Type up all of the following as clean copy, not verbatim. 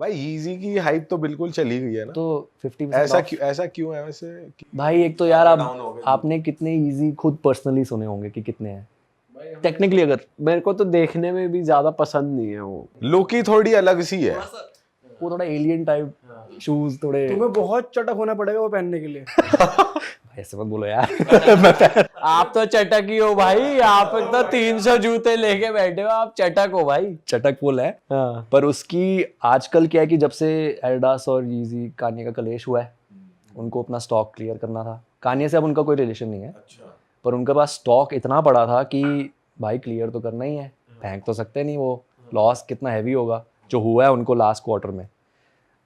भाई Yeezy की hype तो बिल्कुल चली गई है ना, तो 50% ऐसा क्यों है वैसे भाई? एक तो यार आपने कितने Yeezy खुद पर्सनली सुने होंगे कि कितने हैं टेक्निकली, अगर मेरे को तो देखने में भी ज्यादा पसंद नहीं है वो, लुक ही थोड़ी अलग सी है। वो थोड़ा एलियन टाइप शूज थोड़े। तुम्हें बहुत चटक होना पड़ेगा वो पहनने के लिए। ऐसे मत बोलो यार। आप तो चटक ही हो भाई, आप तो 300 जूते लेके बैठे हो, आप चटक हो भाई। चटक फुल है। हाँ। पर उसकी आजकल क्या है कि जब से एडिडास और Yeezy कान्ये का कलेश हुआ है, उनको अपना स्टॉक क्लियर करना था। कान्ये से अब उनका कोई रिलेशन नहीं है, पर उनके पास स्टॉक इतना पड़ा था कि भाई क्लियर तो करना ही है, फेंक तो सकते नहीं, वो लॉस कितना हैवी होगा जो हुआ है उनको लास्ट क्वार्टर में।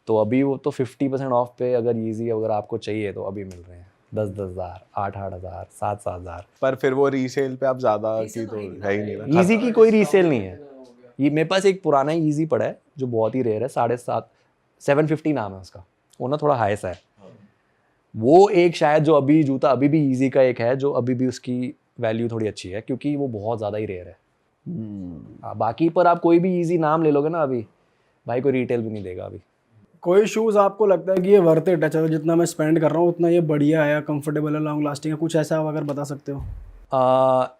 तो अभी वो तो 50% ऑफ पे अगर Yeezy अगर आपको चाहिए तो अभी मिल रहे हैं 10-10 हज़ार, 8-8 हज़ार, 7-7 हज़ार। पर फिर वो रीसेल पे आप ज्यादा की तो है ही नहीं ना। Yeezy की कोई रीसेल नहीं है। ये मेरे पास एक पुराना Yeezy पड़ा है जो बहुत ही रेयर है, 750 नाम है उसका, वो ना थोड़ा हाई सा है। वो एक शायद जो अभी जूता अभी भी Yeezy का एक है जो अभी भी उसकी वैल्यू थोड़ी अच्छी है, क्योंकि वो बहुत ज़्यादा ही रेयर है। बाकी पर आप कोई भी Yeezy नाम ले लोगे ना अभी, भाई कोई रिटेल भी नहीं देगा अभी। कोई शूज़ आपको लगता है कि ये वर्थ इट है, चलो जितना मैं स्पेंड कर रहा हूँ उतना ये बढ़िया है, कंफर्टेबल है, लॉन्ग लास्टिंग है, कुछ ऐसा आप अगर बता सकते हो?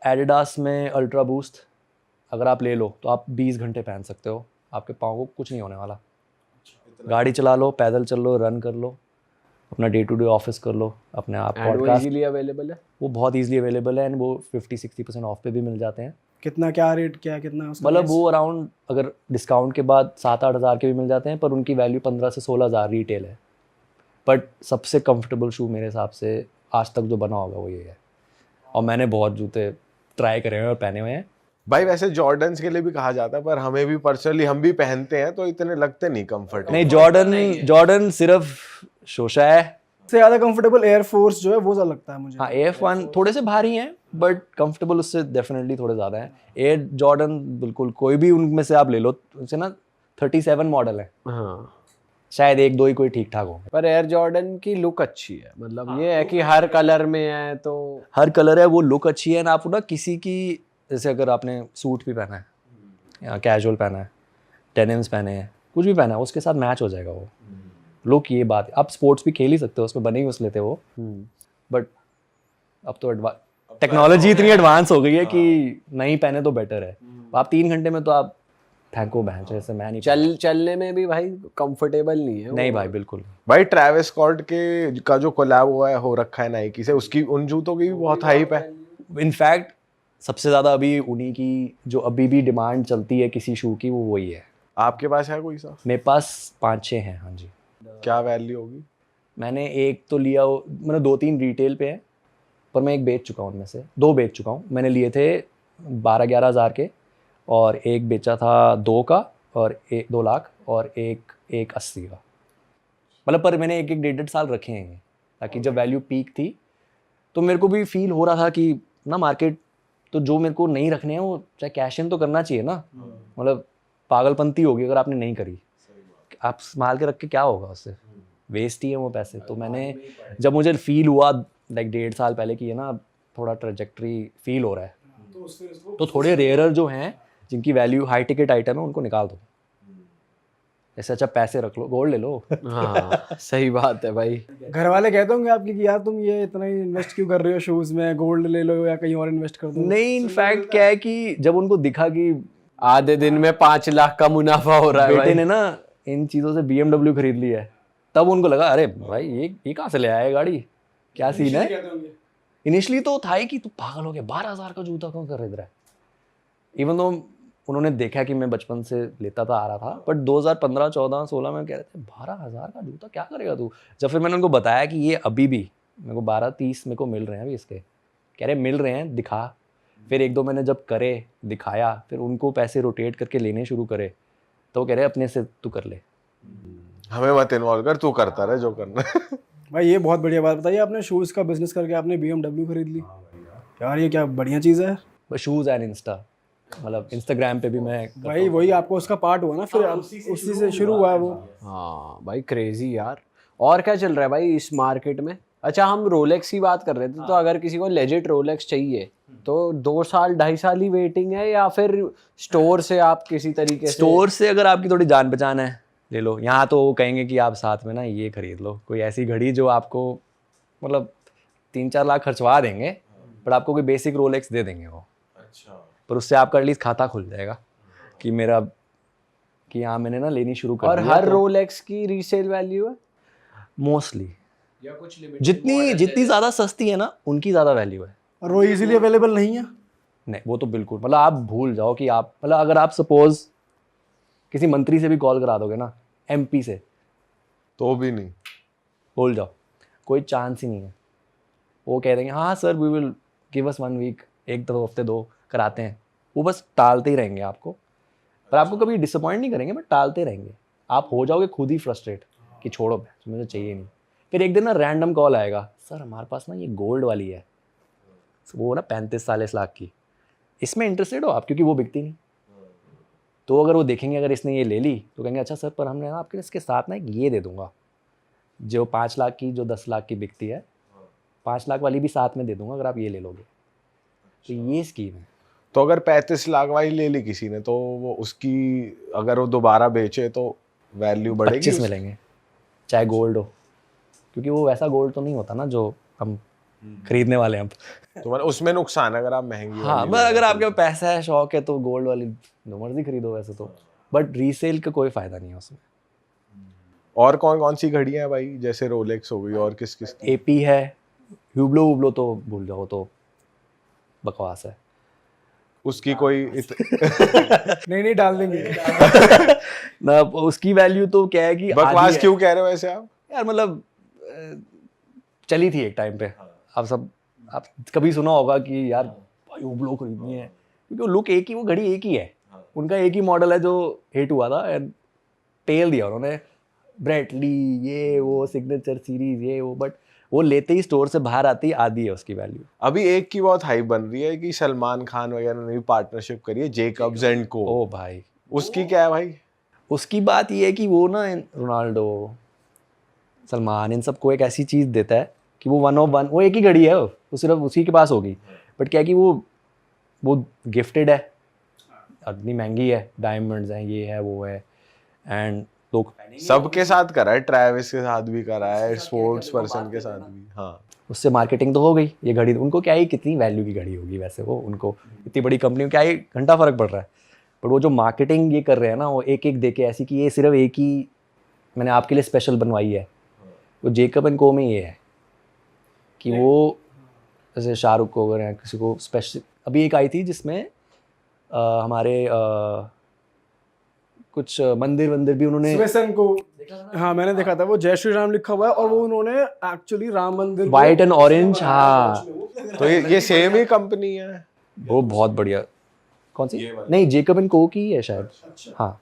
एडिडास में अल्ट्रा बूस्ट अगर आप ले लो तो आप 20 घंटे पहन सकते हो, आपके पाँव को कुछ नहीं होने वाला। गाड़ी चला लो, पैदल चल लो, रन कर लो, अपना डे टू डे ऑफिस कर लो, अपने आप पॉडकास्ट। इजीली अवेलेबल है, वो बहुत ईजिली अवेलेबल है एंड वो 50-60% ऑफ पे भी मिल जाते हैं। कितना, क्या रेट, क्या कितना उसका? मतलब वो अराउंड अगर डिस्काउंट के बाद 7-8 हज़ार के भी मिल जाते हैं, पर उनकी वैल्यू 15 से 16 हज़ार रिटेल है। बट सबसे कंफर्टेबल शू मेरे हिसाब से आज तक जो बना होगा वो ये है, और मैंने बहुत जूते ट्राई करे हुए और पहने हुए हैं। भाई वैसे जॉर्डन्स के लिए भी कहा जाता है, पर हमें भी पर्सनली हम भी पहनते हैं तो इतने लगते नहीं कंफर्ट। नहीं, जॉर्डन सिर्फ शोशा है। सबसे ज़्यादा कंफर्टेबल एयरफोर्स जो है वो ज़्यादा लगता है मुझे। हाँ, AF1 थोड़े से भारी हैं बट कंफर्टेबल उससे डेफिनेटली थोड़े ज़्यादा हैं। एयर जॉर्डन बिल्कुल कोई भी उनमें से आप ले लो, उनसे ना 37 मॉडल है, हाँ। शायद 1-2 ही कोई ठीक ठाक हो। पर एयर जॉर्डन की लुक अच्छी है, मतलब ये है कि हर कलर में है, तो हर कलर है, वो लुक अच्छी है ना। आप ना किसी की, जैसे अगर आपने सूट भी पहना है या कैजुअल पहना है, डेनिम्स पहने हैं, कुछ भी पहना है, उसके साथ मैच हो जाएगा वो लुक। ये बात, आप स्पोर्ट्स भी खेल ही सकते हो, उसमें बने ही उसले थे वो। बट अब तो टेक्नोलॉजी इतनी एडवांस हो गई है कि नहीं पहने तो बेटर है। आप 3 घंटे में तो आप फेंको बहन, जैसे मैं नहीं चलने में भी भाई कंफर्टेबल नहीं है नहीं वो। भाई बिल्कुल। भाई ट्रैविस स्कॉट के का जो कोलैब हुआ है, हो रखा है नाइकी से, उसकी उन जूतों की भी बहुत हाइप है। इनफैक्ट सबसे ज़्यादा अभी उन्हीं की जो अभी भी डिमांड चलती है किसी शू की, वो वही है। आपके पास है कोई सा? मेरे पास 5-6 हैं। हाँ जी। क्या वैल्यू होगी? मैंने एक तो लिया, मैंने 2-3 रिटेल पे है, पर मैं एक बेच चुका हूँ, उनमें से 2 बेच चुका हूँ। मैंने लिए थे 12-11 हज़ार के, और एक बेचा था 2 का, और 2 लाख, और एक 80 का। मतलब पर मैंने 1-1 साल रखे हैं, ताकि जब वैल्यू पीक थी तो मेरे को भी फील हो रहा था कि ना मार्केट तो जो मेरे को नहीं रखने हैं वो चाहे कैश इन तो करना चाहिए ना। मतलब पागलपंती होगी अगर आपने नहीं करी, आप संभाल के रख के क्या होगा, उससे वेस्ट ही है वो पैसे। तो मैंने, जब मुझे फील हुआ लाइक 1.5 साल पहले कि ये ना थोड़ा ट्रेजेक्ट्री फील हो रहा है, तो थोड़े रेयरर जो हैं जिनकी वैल्यू हाई टिकट आइटम है उनको निकाल दो। ऐसे अच्छा पैसे रख लो, गोल्ड ले लो। हाँ सही बात है भाई। घर वाले कहते होंगे आपके कि यार तुम ये इतना ही इन्वेस्ट क्यों कर रहे हो शूज़ में, गोल्ड ले लो या कहीं और इन्वेस्ट कर दो? नहीं, इनफैक्ट क्या है कि जब उनको दिखा कि आधे दिन में 5 लाख का मुनाफा हो रहा है बेटे भाई। ने ना इन चीज़ों से BMW खरीद ली है, तब उनको लगा अरे भाई ये कहाँ से ले आया गाड़ी, क्या सीन है। इनिशियली तो था ही कि तू पागल हो गया, 12 हज़ार का जूता क्यों खरीद रहा है। इवन तो उन्होंने देखा कि मैं बचपन से लेता था आ रहा था, बट 2015, 14, 16 में कह रहे थे 12 हज़ार का जूता क्या करेगा तू। जब फिर मैंने उनको बताया कि ये अभी भी मेरे को 12-30 मेरे को मिल रहे हैं अभी इसके, कह रहे मिल रहे हैं दिखा। फिर 1-2 मैंने जब करे दिखाया, फिर उनको पैसे रोटेट करके लेने शुरू करे, तो वो कह रहे अपने से तू कर ले, हमें मत इन्वॉल्व कर, तू करता रहे जो करना है। भाई ये बहुत बढ़िया बात बताइए, आपने शूज़ का बिजनेस करके आपने BMW खरीद ली यार, ये क्या बढ़िया चीज़ है। बस शूज़ एंड इंस्टा, मतलब इंस्टाग्राम पे भी मैं भाई वही आपको उसका पार्ट हुआ ना, फिर उसी से शुरू हुआ है वो। हाँ भाई क्रेजी यार। और क्या चल रहा है भाई इस मार्केट में? अच्छा हम रोलेक्स की बात कर रहे थे, तो अगर किसी को लेजिट रोलेक्स चाहिए तो 2 साल 2.5 साल ही वेटिंग है, या फिर स्टोर से आप किसी तरीके से? स्टोर से अगर आपकी थोड़ी जान पहचान है ले लो। यहाँ तो वो कहेंगे कि आप साथ में ना ये खरीद लो, कोई ऐसी घड़ी जो आपको मतलब 3-4 लाख खर्चवा देंगे, बट आपको कोई बेसिक रोलेक्स दे देंगे वो। अच्छा। पर उससे आपका एटलीस्ट खाता खुल जाएगा कि मेरा, कि हाँ मैंने ना लेनी शुरू कर और दिया। हर तो रोलेक्स की रीसेल वैल्यू है मोस्टली या कुछ जितनी ज़्यादा सस्ती है ना उनकी ज़्यादा वैल्यू है। और वो इजीली अवेलेबल नहीं है? नहीं, वो तो बिल्कुल, मतलब आप भूल जाओ कि आप, मतलब अगर आप सपोज किसी मंत्री से भी कॉल करा दोगे ना, MP से, तो भी नहीं। भूल जाओ, कोई चांस ही नहीं है। वो कह देंगे हाँ sir we will give us 1 week, 1-2 हफ्ते दो, कराते हैं। वो बस टालते ही रहेंगे आपको, पर आपको कभी डिसअपॉइंट नहीं करेंगे, बट टालते रहेंगे। आप हो जाओगे खुद ही फ्रस्ट्रेट कि छोड़ो मुझे चाहिए नहीं। फिर एक दिन ना रैंडम कॉल आएगा, सर हमारे पास ना ये गोल्ड वाली है, वो ना 35-40 लाख की, इसमें इंटरेस्टेड हो आप? क्योंकि वो बिकती नहीं। तो अगर वो देखेंगे अगर इसने ये ले ली तो कहेंगे अच्छा सर पर हमने ना आपके इसके साथ ना एक ये दे दूंगा, जो 5 लाख की, जो 10 लाख की बिकती है, 5 लाख वाली भी साथ में दे दूंगा अगर आप ये ले लोगे। तो ये स्कीम है। तो अगर 35 लाख वाली ले ली किसी ने, तो वो उसकी अगर वो दोबारा बेचे तो वैल्यू बढ़ेगी? 25 मिलेंगे, चाहे गोल्ड हो, क्योंकि वो वैसा गोल्ड तो नहीं होता ना जो हम खरीदने वाले हैं अब। तो मतलब उसमें नुकसान है अगर आप महंगी हाँ, वाली बस ले अगर रहे हो आपके पास पैसा है, शौक है, तो गोल्ड वाली जो मर्जी खरीदो वैसे तो, बट रीसेल का कोई फायदा नहीं है उसमें। तो। और कौन कौन सी घड़ियां हैं भाई, जैसे रोलेक्स हो गई, और किस किस की? AP है, हुब्लो वुब्लो तो भूल जाओ, तो बकवास है। उसकी कोई नहीं डाल देंगे। ना उसकी वैल्यू तो क्या है कि आधी बकवास है। क्यों कह रहे हो वैसे आप? यार मतलब चली थी एक टाइम पे, आप कभी सुना होगा कि यार भाई हुब्लो खरीदनी है, क्योंकि वो लुक एक ही, वो घड़ी एक ही है, उनका एक ही मॉडल है जो हिट हुआ था, एंड पेल दिया उन्होंने, ब्रेटली ये वो सिग्नेचर सीरीज ये वो, बट वो लेते ही स्टोर से बाहर आती ही आधी है उसकी वैल्यू। अभी एक की बहुत हाइप बन रही है कि सलमान खान वगैरह ने भी पार्टनरशिप करी है, जेकब्स एंड को। ओ भाई, उसकी क्या है भाई? उसकी बात ये है कि वो ना रोनाल्डो, सलमान, इन सबको एक ऐसी चीज़ देता है कि वो 1 ऑफ 1, वो एक ही घड़ी है, वो सिर्फ उसी के पास होगी, बट क्या है कि वो गिफ्टेड है, इतनी महंगी है, डायमंड्स हैं, ये है वो है, एंड लोग सबके साथ करा है, ट्रैविस के साथ भी करा है, स्पोर्ट्स पर्सन के साथ भी। हाँ, उससे मार्केटिंग तो हो गई। ये घड़ी उनको क्या ही, कितनी वैल्यू की घड़ी होगी वैसे, वो उनको इतनी बड़ी कंपनी क्या ही घंटा फर्क पड़ रहा है, बट वो जो मार्केटिंग ये कर रहे हैं ना, वो एक एक दे के ऐसी कि ये सिर्फ एक ही मैंने आपके लिए स्पेशल बनवाई है। वो जेकब एंड को में ये है कि वो जैसे शाहरुख को अगर किसी को स्पेशल, अभी एक आई थी जिसमें हमारे कुछ मंदिर भी उन्होंने, स्वेसन को, हाँ मैंने देखा था, वो जय श्री राम लिखा हुआ है और वो उन्होंने एक्चुअली राम मंदिर वाइट एंड ऑरेंज, हाँ तो ये सेम ही कंपनी है। वो बहुत बढ़िया। कौन सी? नहीं, जेकब एंड को की है शायद। हाँ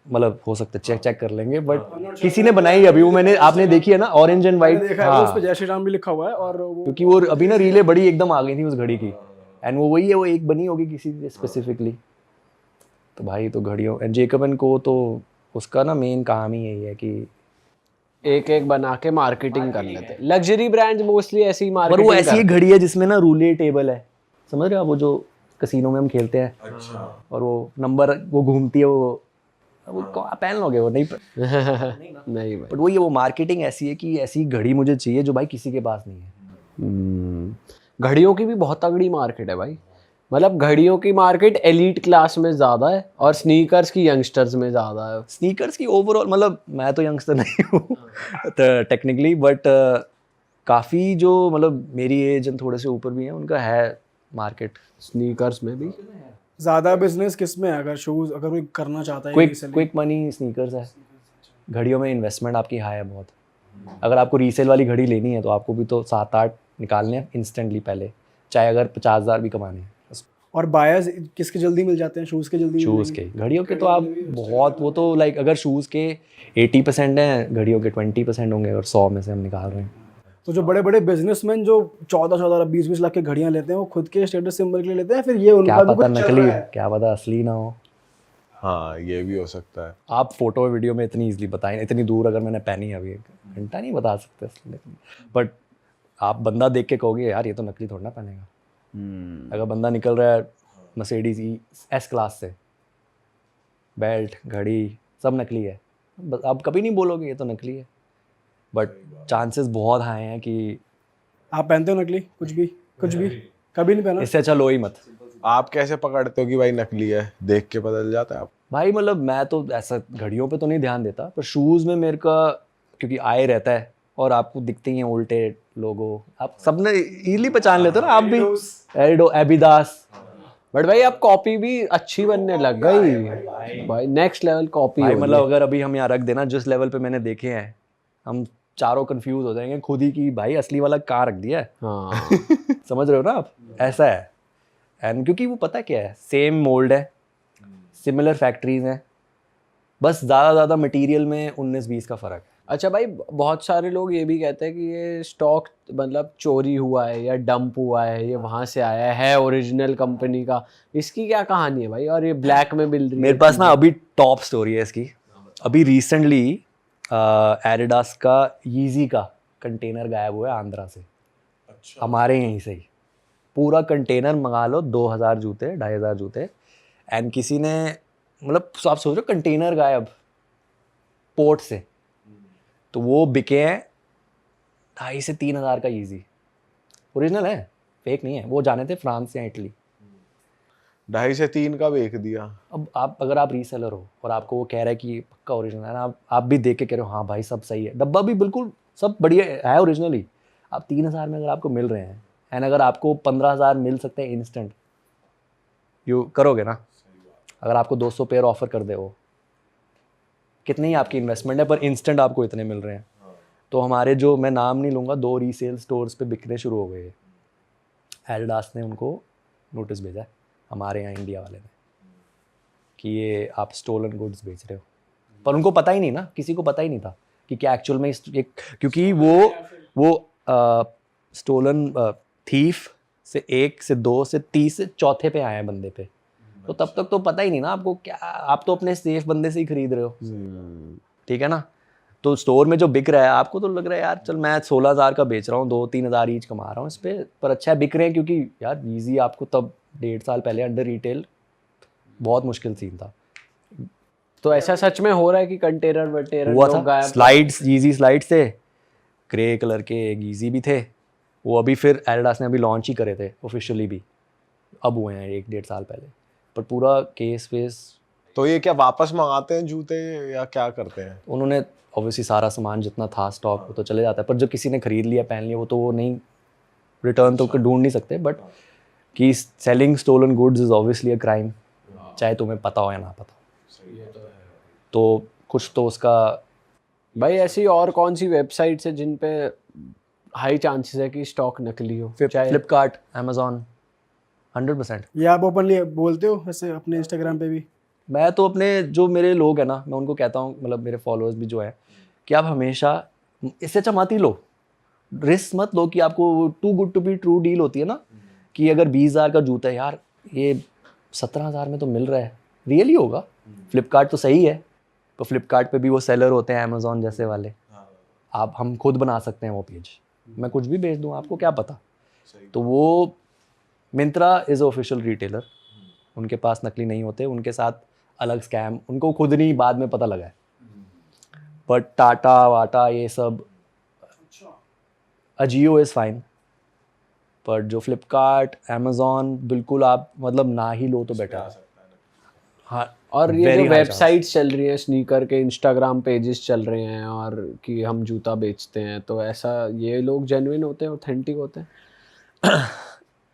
मतलब हो सकता है, चेक कर लेंगे, बट किसी ने बनाई है अभी, वो मैंने, आपने देखी है ना, ऑरेंज एंड मैंने वाइट। देखा है, वो उस पे हाँ, जय श्री राम भी लिखा हुआ है, और वो क्योंकि वो अभी ना रीलें बड़ी एकदम आ गई थी उस घड़ी की, एंड वो वही है, वो एक बनी होगी किसी स्पेसिफिकली। तो भाई तो घड़ियों, एंड जेकब एंड को तो उसका ना मेन काम ही यही है कि एक एक बना के मार्केटिंग कर लेते हैं। लग्जरी ब्रांड्स मोस्टली ऐसी ही पर मार्केटिंग वो ऐसी एक घड़ी है जिसमें ना रूले टेबल है, समझ रहे हो आप, वो जो कसीनो में हम खेलते हैं, और वो नंबर वो घूमती है, वो पहन लोगे वो नहीं, नहीं भाई। बट वही है, वो मार्केटिंग ऐसी है कि ऐसी घड़ी मुझे चाहिए जो भाई किसी के पास नहीं है। घड़ियों की भी बहुत तगड़ी मार्केट है भाई, मतलब घड़ियों की मार्केट एलीट क्लास में ज़्यादा है और स्नीकर्स की यंगस्टर्स में ज़्यादा है। स्नीकर्स की ओवरऑल, मतलब मैं तो यंगस्टर नहीं हूँ टेक्निकली, बट काफ़ी जो मतलब मेरी एज एंड थोड़े से ऊपर भी हैं, उनका है मार्केट स्नीकर्स में भी ज्यादा बिजनेस किस में है? अगर शूज अगर कोई करना चाहता है क्विक मनी स्नीकर्स है। घड़ियों में इन्वेस्टमेंट आपकी हाई है बहुत। अगर आपको रीसेल वाली घड़ी लेनी है तो आपको भी तो 7-8 निकालने हैं इंस्टेंटली पहले, चाहे अगर 50,000 भी कमाने हैं। और बायर्स किसके जल्दी मिल जाते हैं? शूज के जल्दी शूज़ के, घड़ियों के तो आप बहुत, वो तो लाइक अगर शूज़ के 80% हैं, घड़ियों के 20% होंगे, और 100 में से हम निकाल रहे हैं। तो जो बड़े बड़े बिजनेसमैन जो 14-14 20-20 लाख की घड़ियां लेते हैं, वो खुद के स्टेटस सिंबल के लिए लेते हैं, फिर ये उनका क्या भी पता कुछ चल नकली, रहा है। क्या पता असली ना हो। हाँ, ये भी हो सकता है। आप फोटो वीडियो में इतनी इजीली बताएं, इतनी दूर अगर मैंने पहनी है अभी, 1 घंटा नहीं बता सकते असली, बट आप बंदा देख के कहोगे यार ये तो नकली थोड़ा ना पहनेगा। अगर बंदा निकल रहा है मर्सिडीज S क्लास से, बेल्ट घड़ी सब नकली है, बस आप कभी नहीं बोलोगे ये तो नकली है, बट चांसेस बहुत हाई हैं कि आप पहनते हो नकली कुछ भी कभी नहीं पहना? इससे अच्छा लो ही मत। आप कैसे पकड़ते हो कि भाई नकली है? देख के पता चल जाता है आप? भाई मतलब मैं तो ऐसा घड़ियों पे तो नहीं ध्यान देता, पर शूज़ में मेरे का क्योंकि आए रहता है और आपको दिखते ही हैं उल्टे लोगो, आप सबने इजीली पहचान लेते हो ना आप भी। एडिडो, एबिदास। बट भाई अब कॉपी भी अच्छी बनने लग गई भाई, नेक्स्ट लेवल कॉपी भाई हो मतलब अगर अभी हम यहाँ रख देना जिस लेवल पे मैंने देखे हैं, हम चारों कंफ्यूज हो जाएंगे खुद ही कि भाई असली वाला कहाँ रख दिया है। हाँ समझ रहे हो ना आप? ऐसा है। एंड क्योंकि वो पता क्या है, सेम मोल्ड है, सिमिलर फैक्ट्रीज हैं, बस ज़्यादा मटेरियल में 19-20 का फ़र्क है। अच्छा भाई, बहुत सारे लोग ये भी कहते हैं कि ये स्टॉक मतलब चोरी हुआ है या डंप हुआ है, ये वहाँ से आया है ओरिजिनल कंपनी का, इसकी क्या कहानी है भाई? और ये ब्लैक में मिल रही है मेरे पास ना अभी टॉप स्टोरी है इसकी। अभी रिसेंटली एडिडास का यीजी का कंटेनर गायब हुआ है आंध्रा से। अच्छा। हमारे यहीं से ही पूरा कंटेनर मंगा लो, 2000 जूते, 2500 जूते। एंड किसी ने मतलब आप सोचो कंटेनर गायब पोर्ट से, तो वो बिके हैं 2,500 से 3,000 का यीजी। ओरिजिनल है, फेक नहीं है। वो जाने थे फ्रांस या इटली। 2.5 से 3 का बेच दिया। अब आप अगर आप रीसेलर हो और आपको वो कह रहा है कि पक्का ओरिजिनल है ना, आप भी देख के कह रहे हो हाँ भाई सब सही है, डब्बा भी बिल्कुल सब बढ़िया है ओरिजिनल ही, आप 3,000 में अगर आपको मिल रहे हैं, एंड अगर आपको 15,000 मिल सकते हैं इंस्टेंट, यू करोगे ना? अगर आपको 200 पेयर ऑफर कर दे, वो कितनी ही आपकी इन्वेस्टमेंट है, पर इंस्टेंट आपको इतने मिल रहे हैं। तो हमारे जो, मैं नाम नहीं लूँगा, 2 रीसेल स्टोर्स पे बिकने शुरू हो गए। एडिडास ने उनको नोटिस भेजा है हमारे यहाँ इंडिया वाले ने कि ये आप स्टोलन गुड्स बेच रहे हो, पर उनको पता ही नहीं ना, किसी को पता ही नहीं था कि क्या एक्चुअल में क्योंकि वो स्टोलन थीफ से 1 से 2 से 30 से चौथे पे आए हैं बंदे पे, तो तब तक तो पता ही नहीं ना आपको क्या, आप तो अपने सेफ बंदे से ही खरीद रहे हो, ठीक है ना? तो स्टोर में जो बिक रहा है आपको तो लग रहा है यार चल मैं 16,000 का बेच रहा हूँ, 2-3 हज़ार ईच कमा रहा हूँ इस पर अच्छा बिक रहे हैं, क्योंकि यार ईजी आपको तब 1.5 साल पहले अंडर रिटेल बहुत मुश्किल सीन था। तो ऐसा सच में हो रहा है कि कंटेनर वटेनर हुआ लोग था, गायब? स्लाइड्स, ईजी स्लाइड्स थे, ग्रे कलर के एक ईजी भी थे, वो अभी फिर एडिडास ने अभी लॉन्च ही करे थे ऑफिशियली भी, अब हुए हैं 1-1.5 साल पहले, पर पूरा केस वेस। तो ये क्या वापस मंगाते हैं जूते या क्या करते हैं? उन्होंने ऑब्वियसली सारा सामान जितना था स्टॉक वो तो चले जाता है, पर जो किसी ने खरीद लिया पहन लिया वो तो वो नहीं रिटर्न तो ढूंढ नहीं सकते, बट कि selling stolen goods is obviously a crime, चाहे तुम्हें पता हो या ना पता हो। तो कुछ तो उसका। भाई ऐसी और कौन सी वेबसाइट्स है जिन पे हाई चांसेस है कि स्टॉक नकली हो? फ्लिपकार्ट, अमेजोन, 100%। ये आप ओपनली बोलते हो ऐसे अपने इंस्टाग्राम पे भी? मैं तो अपने जो मेरे लोग हैं ना, मैं उनको कहता हूँ, मतलब मेरे फॉलोअर्स भी जो है, कि आप हमेशा इससे अच्छा मत ही लो, रिस्क मत लो कि आपको too good to be true deal होती है ना, कि अगर 20,000 का जूता है यार, ये 17,000 में तो मिल रहा है, रियली होगा। फ्लिपकार्ट तो सही है, तो फ्लिपकार्ट पे भी वो सेलर होते हैं अमेजोन जैसे वाले, आप हम खुद बना सकते हैं वो पेज, मैं कुछ भी बेच दूँ, आपको क्या पता। तो वो मिंत्रा इज़ ऑफिशियल रिटेलर, उनके पास नकली नहीं होते, उनके साथ अलग स्कैम उनको खुद नहीं बाद में पता लगा है, बट टाटा वाटा ये सब, अजियो इज़ फाइन, पर जो फ्लिपकार्ट अमेजोन बिल्कुल आप मतलब ना ही लो तो बेटर है। हाँ, और ये very जो high वेबसाइट्स चल रही हैं स्नीकर के, इंस्टाग्राम पेजेस चल रहे हैं और कि हम जूता बेचते हैं, तो ऐसा ये लोग जेन्युइन होते हैं, ऑथेंटिक होते हैं?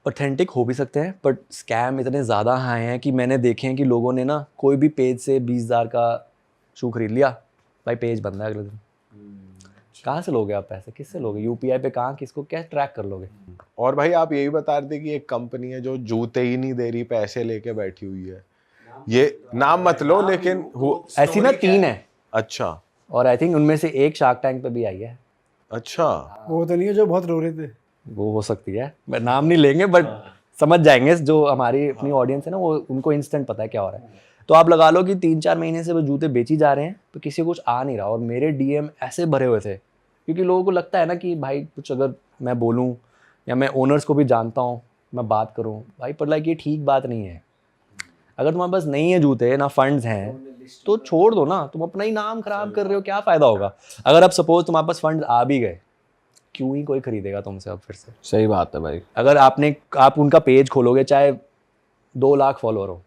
ऑथेंटिक हो भी सकते हैं, बट स्कैम इतने ज़्यादा हाई हैं कि मैंने देखे हैं कि लोगों ने ना कोई भी पेज से 20,000 का शू खरीद लिया, भाई पेज बंद है अगले दिन। कहाँ से लोगे आप पैसे, किससे लोगे? यूपीआई पे कहाँ, किसको क्या ट्रैक कर लोगे? और भाई आप यही बता रहे थे कि एक कंपनी है जो जूते ही नहीं दे रही, पैसे लेके बैठी हुई है, ये नाम मत लो, लेकिन ऐसी ना 3 है। अच्छा और आई थिंक उनमें से एक शार्क टैंक पे भी आई है। अच्छा, वो तो नहीं है जो बहुत रो रहे थे? वो हो सकती है, मैं नाम नहीं लेंगे, बट समझ जाएंगे जो हमारी अपनी ऑडियंस है ना, वो उनको इंस्टेंट पता है क्या हो रहा है। तो आप लगा लो कि 3-4 महीने से वो जूते बेची जा रहे हैं, तो किसी को कुछ आ नहीं रहा, और मेरे डीएम ऐसे भरे हुए थे, क्योंकि लोगों को लगता है ना कि भाई कुछ अगर मैं बोलूँ या मैं ओनर्स को भी जानता हूँ, मैं बात करूँ भाई, पर लाइक ये ठीक बात नहीं है। अगर तुम्हारे पास नहीं है जूते, ना फंड्स हैं, तो छोड़ दो ना, तुम अपना ही नाम खराब कर रहे हो, क्या फायदा होगा। अगर अब सपोज तुम्हारे पास फंड आ भी गए, क्यों ही कोई खरीदेगा तुमसे अब फिर से। सही बात है भाई। अगर आप उनका पेज खोलोगे, चाहे 2 लाख फॉलोअर हो,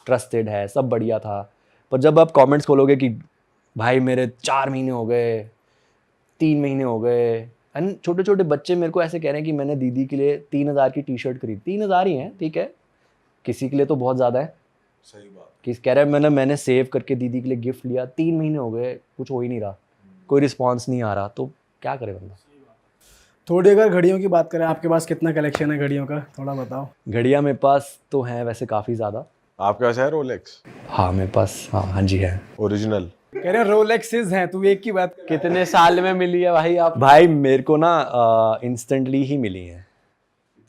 ट्रस्टेड है, सब बढ़िया था, पर जब आप कमेंट्स खोलोगे कि भाई मेरे 4 महीने हो गए, 3 महीने हो गए, एंड छोटे छोटे बच्चे मेरे को ऐसे कह रहे हैं कि मैंने दीदी के लिए 3,000 की टी शर्ट खरीदी। 3,000 ही है, ठीक है, किसी के लिए तो बहुत ज़्यादा है। सही बात। कि कह रहे हैं मैंने सेव करके दीदी के लिए गिफ्ट लिया, 3 महीने हो गए, कुछ हो ही नहीं रहा, कोई रिस्पॉन्स नहीं आ रहा, तो क्या करे बंदा। थोड़ी अगर घड़ियों की बात करें, आपके पास कितना कलेक्शन है घड़ियों का, थोड़ा बताओ। घड़ियाँ मेरे पास तो हैं वैसे काफ़ी ज़्यादा। आपके पास है रोलेक्स? हाँ मेरे पास, हाँ जी है। ओरिजिनल? कह रहे रोलेक्सेस हैं, तू एक की बात कर। कितने साल में मिली है भाई आप? भाई मेरे को ना इंस्टेंटली ही मिली है,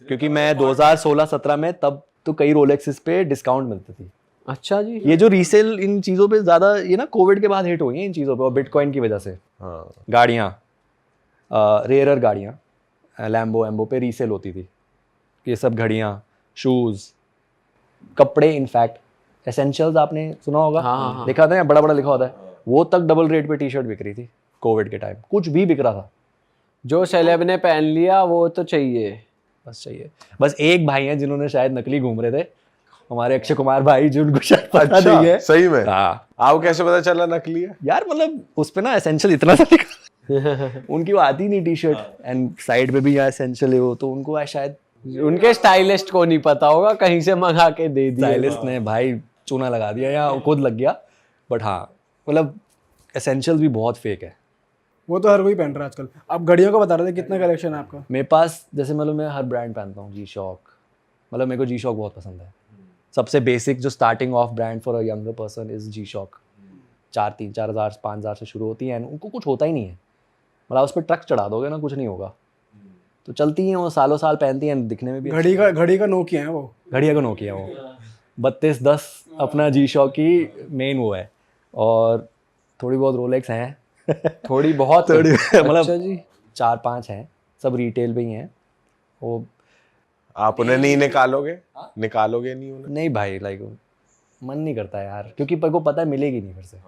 क्योंकि मैं 2016-17 में, तब तो कई रोलेक्सेस पे डिस्काउंट मिलती थी। अच्छा जी। ये जो रीसेल इन चीज़ों पे ज़्यादा, ये ना कोविड के बाद हिट हुई हैं इन चीज़ों पे, और बिटकॉइन की वजह से। हाँ। गाड़ियाँ, रेयरर गाड़ियाँ लैम्बो एम्बो पे रीसेल होती थी, ये सब घड़ियाँ, शूज़, कपड़े, इनफैक्ट एसेंशियल्स आपने सुना होगा, हाँ। लिखा था, बड़ा बड़ा लिखा होता है, वो तक डबल रेट पे टी शर्ट बिक रही थी कोविड के टाइम, कुछ भी बिक रहा था। जो सेलेब ने पहन लिया वो तो चाहिए, बस चाहिए। बस एक भाई हैं जिन्होंने शायद नकली घूम रहे थे, हमारे अक्षय कुमार भाई, जिनको शायद पता अच्छा, नहीं है। सही में? हाँ आपको कैसे पता चला नकली है? यार, मतलब उस पे ना एसेंशियल इतना सा लिखा उनकी वो आती नहीं टी शर्ट, एंड साइड पे भी यहाँ एसेंशियल है वो, तो उनको शायद उनके स्टाइलिस्ट को नहीं पता होगा, कहीं से मंगा के दे दिया। स्टाइलिस्ट ने भाई चूना लगा दिया या खुद लग गया। बट हाँ, मतलब एसेंशियल भी बहुत फेक है। वो तो हर कोई पहन रहा है आजकल। आप घड़ियों का बता रहे थे, कितना कलेक्शन है आपका? मेरे पास जैसे मतलब मैं हर ब्रांड पहनता हूँ, जी शॉक, मतलब मेरे को जी शॉक बहुत पसंद है। सबसे बेसिक जो starting of brand for a younger person is G shock. 4,000 5,000 से शुरू होती है, एंड उनको कुछ होता ही नहीं है, मतलब उस पर ट्रक चढ़ा दोगे ना, कुछ नहीं होगा, तो चलती हैं वो, सालों साल पहनती हैं, दिखने में भी घड़ी का नोकिया है वो। घड़िया को नोकिया वो 3210 अपना जी शॉक की मेन वो है, और थोड़ी बहुत रोलेक्स हैं थोड़ी बहुत मतलब अच्छा जी। 4-5 हैं, सब रिटेल पे ही हैं वो। आप उन्हें नहीं निकालोगे? निकालोगे नहीं उन्हें? नहीं भाई, लाइक मन नहीं करता यार, क्योंकि पर को पता है मिलेगी नहीं फिर से,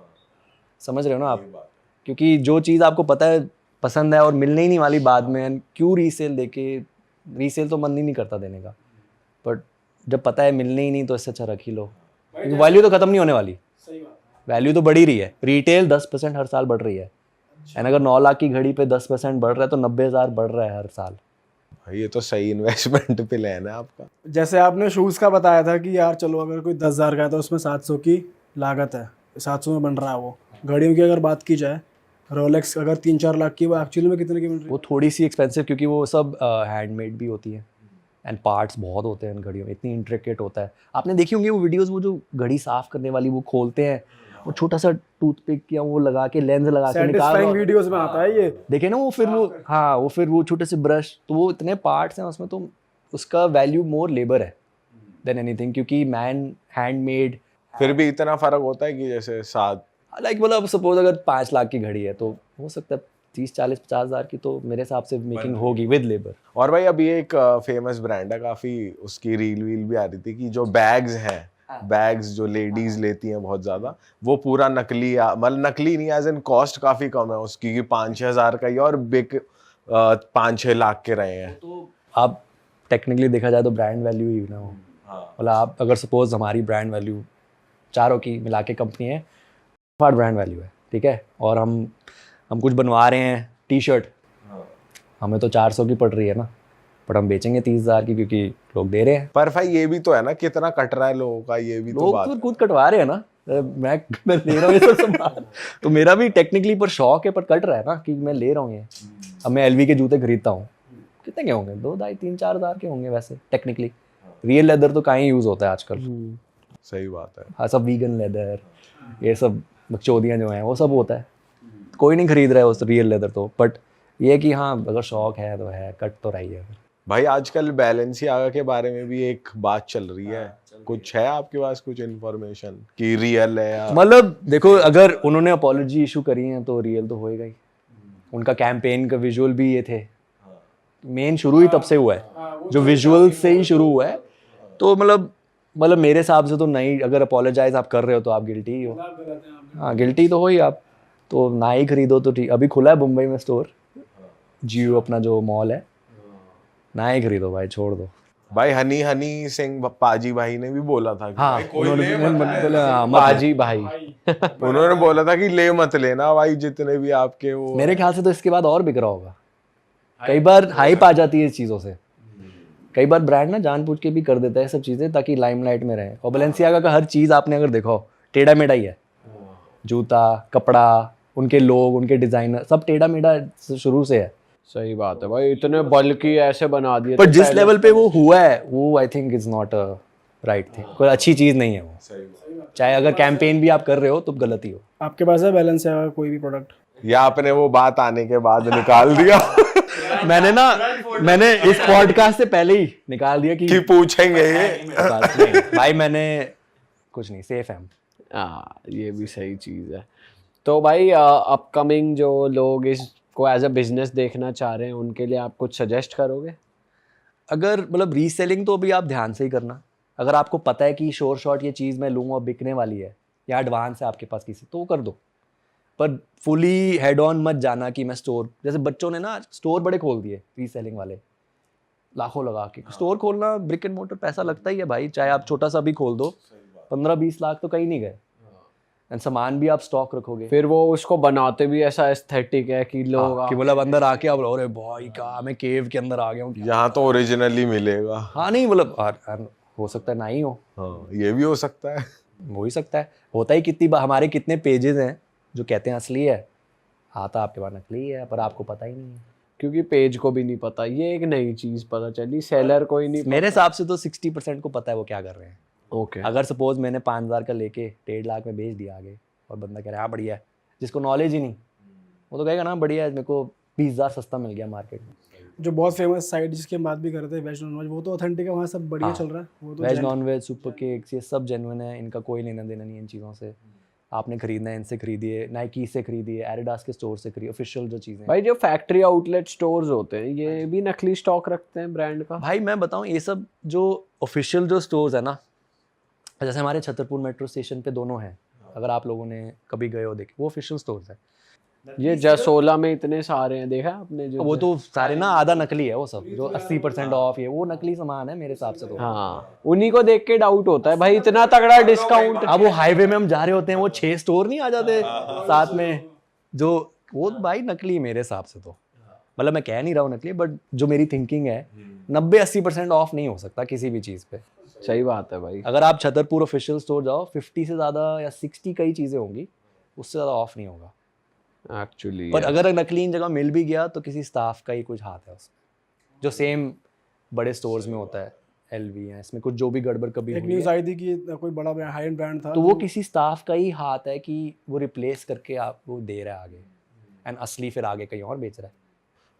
समझ रहे हो ना आप, क्योंकि जो चीज़ आपको पता है पसंद है और मिलने ही नहीं वाली बाद में, क्यों रीसेल देके, रीसेल तो मन ही नहीं करता देने का, बट जब पता है मिलने ही नहीं तो इससे अच्छा रख ही लो, वैल्यू तो खत्म नहीं होने वाली, वैल्यू तो बढ़ ही रही है। रिटेल 10% हर साल बढ़ रही है, एंड अगर 9 लाख की घड़ी पे 10% बढ़ रहा है तो 90,000 बढ़ रहा है हर साल। भाई ये तो सही इन्वेस्टमेंट प्लान है आपका। जैसे आपने शूज़ का बताया था कि यार चलो अगर कोई 10,000 का है तो उसमें 700 की लागत है, 700 में बन रहा है वो। घड़ियों की अगर बात की जाए, रोलेक्स अगर 3-4 लाख की, वो एक्चुअली में कितने की मिल रही है? वो थोड़ी सी एक्सपेंसिव, क्योंकि वो सब हैंडमेड भी होती है, एंड पार्ट्स बहुत होते हैं इन घड़ियों में, इतनी इंट्रिकेट होता है। आपने देखी होंगी वो वीडियोस, वो जो घड़ी साफ करने वाली वो खोलते हैं, वो छोटा सा टूथपिक या वो लगा के, लेंस लगा के निकाल, सैटिस्फाइंग वीडियोस में आता है ये। देखे ना वो, फिर वो हाँ, वो फिर वो छोटे से ब्रश, तो वो इतने पार्ट्स हैं उसमें, तो उसका वैल्यू मोर लेबर है देन एनीथिंग, क्योंकि मैन हैंडमेड। फिर भी इतना फर्क होता है कि जैसे 7 लाइक मतलब सपोज अगर 5 लाख की घड़ी है तो हो सकता है 30-40-50,000 की तो मेरे हिसाब से मेकिंग होगी विद लेबर। और भाई अभी एक फेमस ब्रांड है काफी, उसकी रील वील भी आ रही थी कि जो बैग्स हैं, बैग्स जो लेडीज लेती हैं बहुत ज्यादा, वो पूरा नकली, मतलब नकली नहीं, एज इन कॉस्ट काफी कम है उसकी, कि 5-6 हज़ार का ही, और बिक 5-6 लाख के रहे हैं। तो आप टेक्निकली देखा जाए तो ब्रांड वैल्यू ही ना हो, मतलब आप अगर सपोज हमारी ब्रांड वैल्यू चारों की मिला के कंपनी है, ब्रांड वैल्यू है, ठीक है, और हम कुछ बनवा रहे हैं टी शर्ट, हमें तो 400 की पड़ रही है ना, बट हम बेचेंगे 30,000 की, क्योंकि लोग दे रहे हैं। पर भाई ये भी तो है ना, कितना कट रहा है लोगों का, ये भी तो लोग बात तो है। खुद कटवा रहे हैं ना, मैं ले रहा हूँ ये सब सामान, तो मेरा भी टेक्निकली पर शौक है, पर कट रहा है ना कि मैं ले रहा हूँ ये। अब मैं एलवी के जूते खरीदता हूँ, कितने के होंगे, 2-2.5-3-4 हज़ार के होंगे वैसे टेक्निकली। रियल लेदर तो कहीं यूज़ होता है आजकल, सही बात है। हाँ, सब वीगन लेदर, ये सब बकचोदियाँ जो हैं वो सब होता है, कोई नहीं खरीद रहा है उस रियल लेदर तो, बट ये है कि हाँ अगर शौक है तो है, कट तो रही है। भाई आजकल बैलेंसियागा के बारे में भी एक बात चल रही है, कुछ है आपके पास कुछ इन्फॉर्मेशन कि रियल है या? मतलब देखो, अगर उन्होंने अपॉलॉजी इशू करी है तो रियल तो होएगा ही। उनका कैंपेन का विजुअल भी ये थे, मेन शुरू ही तब से हुआ है, जो विजुअल से ही शुरू हुआ है, तो मतलब मतलब मेरे हिसाब से तो नहीं, अगर अपोलोजाइज आप कर रहे हो तो आप गिल्टी ही हो। हाँ गिल्टी तो हो ही आप, तो ना ही खरीदो तो ठीक। अभी खुला है मुंबई में स्टोर, जियो अपना जो मॉल है, ना ही खरीदो भाई, छोड़ दो। भाई हनी सिंह पाजी भाई ने भी बोला था कि हाँ भाई कोई उन्होंने ले मत लेना। बाजी भाई उन्होंने बोला था कि ले मत लेना भाई, जितने भी आपके वो मेरे ख्याल से तो इसके बाद और बिक रहा होगा। कई बार हाइप आ जाती है इस चीज़ों से, कई बार ब्रांड ना जानबूझ के भी कर देता है सब चीज़ें ताकि लाइमलाइट में रहे। और बैलेंसियागा का हर चीज़ आपने अगर देखो टेढ़ा मेढ़ा ही है, जूता कपड़ा, उनके लोग, उनके डिज़ाइनर सब टेढ़ा मेढ़ा शुरू से है। सही बात है भाई, इतने बल्कि ऐसे बना दिए। पर जिस लेवल पे वो हुआ है वो I think is not a right thing, कोई अच्छी चीज़ नहीं है वो। चाहे अगर कैंपेन भी आप कर रहे हो तो गलत ही हो। आपके पास है बैलेंस है कोई भी प्रोडक्ट? या आपने वो बात आने के बाद निकाल दिया मैंने इस पॉडकास्ट से पहले ही निकाल दिया कि कि पूछेंगे ये। नहीं, भाई मैंने कुछ नहीं, सेफ है। हाँ ये भी सही चीज़ है। तो भाई अपकमिंग जो लोग इसको एज अ बिजनेस देखना चाह रहे हैं उनके लिए आप कुछ सजेस्ट करोगे? अगर मतलब रीसेलिंग तो अभी आप ध्यान से ही करना। अगर आपको पता है कि शोर शॉट ये चीज़ मैं लूँगा बिकने वाली है या एडवांस है आपके पास किसी, तो वो कर दो। पर फुली हेड ऑन मत जाना कि मैं स्टोर, जैसे बच्चों ने ना स्टोर बड़े खोल दिए रीसेलिंग वाले, लाखों लगा के। स्टोर खोलना ब्रिक एंड मोटर पैसा लगता ही है भाई, चाहे आप छोटा सा भी खोल दो, 15-20 लाख तो कहीं नहीं गए। एंड सामान भी आप स्टॉक रखोगे, फिर वो उसको बनाते भी ऐसा एस्थेटिक है कि लोग कि मतलब अंदर आके आप अरे भाई का मैं केव के अंदर आ गया हूँ। यहाँ तो ओरिजिनली मिलेगा। हाँ नहीं मतलब हो सकता है ना ही हो, हाँ ये भी हो सकता है। हो ही सकता है। होता ही कितनी हमारे कितने पेजेस हैं जो कहते हैं असली है, आता आपके पास नकली है, पर आपको पता ही नहीं है। क्योंकि पेज को भी नहीं पता। ये एक नई चीज़ पता चली, सेलर को ही नहीं मेरे हिसाब से तो 60% को पता है वो क्या कर रहे हैं। ओके अगर सपोज मैंने 5,000 का लेके 1.5 लाख में बेच दिया आगे, और बंदा कह रहा है हाँ बढ़िया है, जिसको नॉलेज ही नहीं वो तो कहेगा ना बढ़िया है, मेरे को 20,000 सस्ता मिल गया मार्केट में। जो बहुत फेमस साइट जिसकी हम बात भी कर रहे थे वेज नॉन वेज, वो तो ऑथेंटिक है, वहाँ सब बढ़िया चल रहा है। वो तो veg non veg super cakes ये सब जेन्युइन है, इनका कोई लेना देना नहीं है इन चीज़ों से। आपने खरीदना है इनसे खरीदिए, नाइकी से खरीदिए, एडिडास के स्टोर से खरीदिए, ऑफिशियल जो चीज़ें। भाई जो फैक्ट्री आउटलेट स्टोर्स होते हैं ये भी नकली स्टॉक रखते हैं ब्रांड का? भाई मैं बताऊं, ये सब जो ऑफिशियल जो स्टोर्स है ना, जैसे हमारे छतरपुर मेट्रो स्टेशन पे दोनों हैं, अगर आप लोगों ने कभी गए हो देखे, वो ऑफिशियल स्टोर्स है। ये जसोला में इतने सारे हैं, देखा आपने? जो वो तो सारे ना आधा नकली है, वो सब जो 80% ऑफ है वो नकली सामान है मेरे हिसाब से तो। हाँ उन्हीं को देख के डाउट होता है भाई, इतना तगड़ा डिस्काउंट। अब वो हाईवे में हम जा रहे होते हैं, वो 6 स्टोर नहीं आ जाते साथ में, जो वो भाई नकली मेरे हिसाब से तो। मतलब मैं कह नहीं रहा हूँ नकली, बट जो मेरी थिंकिंग है 90-80% ऑफ नहीं हो सकता किसी भी चीज़ पे। सही बात है भाई। अगर आप छतरपुर ऑफिशियल स्टोर जाओ 50 से ज़्यादा या 60 कई चीज़ें होंगी, उससे ज़्यादा ऑफ नहीं होगा एक्चुअली पर अगर नकली इन जगह मिल भी गया तो किसी स्टाफ का ही कुछ हाथ है उसमें, जो सेम बड़े स्टोर्स में होता है। LV है इसमें कुछ जो भी गड़बड़ कभी एक हुई न्यूज़ है आई थी कि कोई बड़ा हाई एंड ब्रांड था तो वो किसी स्टाफ का ही हाथ है कि वो रिप्लेस करके आपको दे रहा है आगे, एंड असली फिर आगे कहीं और बेच रहा है।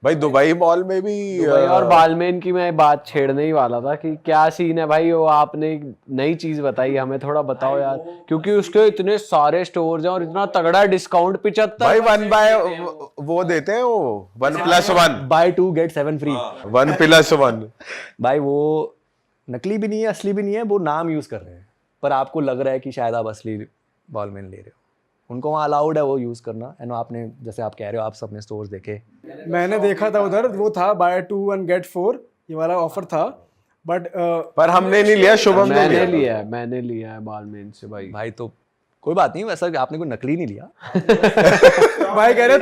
भाई दुबई मॉल में भी दुबई और बालमेन की मैं बात छेड़ने ही वाला था कि क्या सीन है भाई। वो आपने एक नई चीज बताई, हमें थोड़ा बताओ यार, क्योंकि उसके इतने सारे स्टोर्स हैं और इतना तगड़ा डिस्काउंट 75। भाई 1 बाय वो देते हैं, वो 1+1 बाय 2 गेट 7 फ्री। 1+1 भाई वो नकली भी नहीं है असली भी नहीं है, वो नाम यूज कर रहे हैं, पर आपको लग रहा है कि शायद आप असली बॉलमैन ले रहे हो। उनको वहाँ अलाउड है वो यूज करना। एंड आपने जैसे आप कह रहे हो आप सबने स्टोर्स देखे, मैंने देखा था उधर, वो था बाय 2 1 गेट 4 ये वाला ऑफर था, बट पर हमने नहीं लिया, शुभम ने मैंने लिया है बालमेन से भाई। भाई तो कोई बात नहीं, वैसा आपने कोई नकली नहीं लिया। भाई कह रहे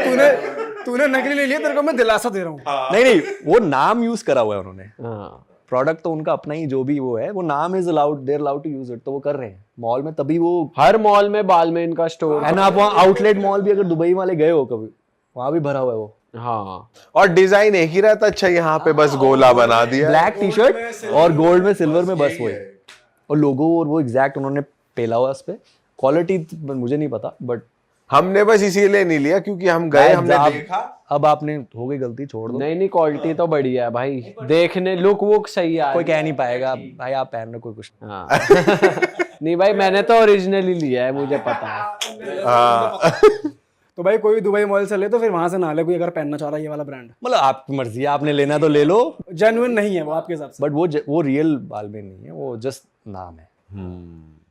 तूने नकली ले लिया, तेरे को मैं दिलासा दे रहा हूँ। नहीं वो नाम यूज करा हुआ है उन्होंने, हाँ प्रोडक्ट तो उनका अपना ही जो भी वो है, वो नाम is allowed, they're allowed to use it, तो वो कर रहे हैं मॉल में। तभी वो हर मॉल में बालमेन का स्टोर है ना। आप वहाँ आउटलेट मॉल भी अगर दुबई वाले गए हो कभी, वहाँ भी भरा हुआ है वो। हाँ और डिजाइन एक ही रहता। अच्छा यहाँ पे बस गोला बना दिया, ब्लैक टी शर्ट और गोल्ड में सिल्वर में बस वही, और लोगो और वो एग्जैक्ट उन्होंने पेला हुआ उस पे। क्वालिटी मुझे नहीं पता, बट हमने बस इसीलिए नहीं लिया क्योंकि हम गए, हमने देखा। अब आपने हो गई गलती, छोड़ दो। नहीं क्वालिटी तो बढ़िया है भाई, देखने लुक वुक सही है। कोई कह नहीं पाएगा भाई आप पहन रहे, कोई कुछ नहीं। हाँ नहीं भाई मैंने तो ओरिजिनली लिया है, मुझे पता है। हाँ तो भाई कोई भी दुबई मॉल से ले तो फिर वहां से ना ले, कोई अगर पहनना चाह रहा है ये वाला ब्रांड। मतलब आपकी मर्जी है, आपने लेना तो ले लो, जेन्युइन नहीं है वो आपके हिसाब से। बट वो रियल बालमेन नहीं है, वो जस्ट नाम है। हम्म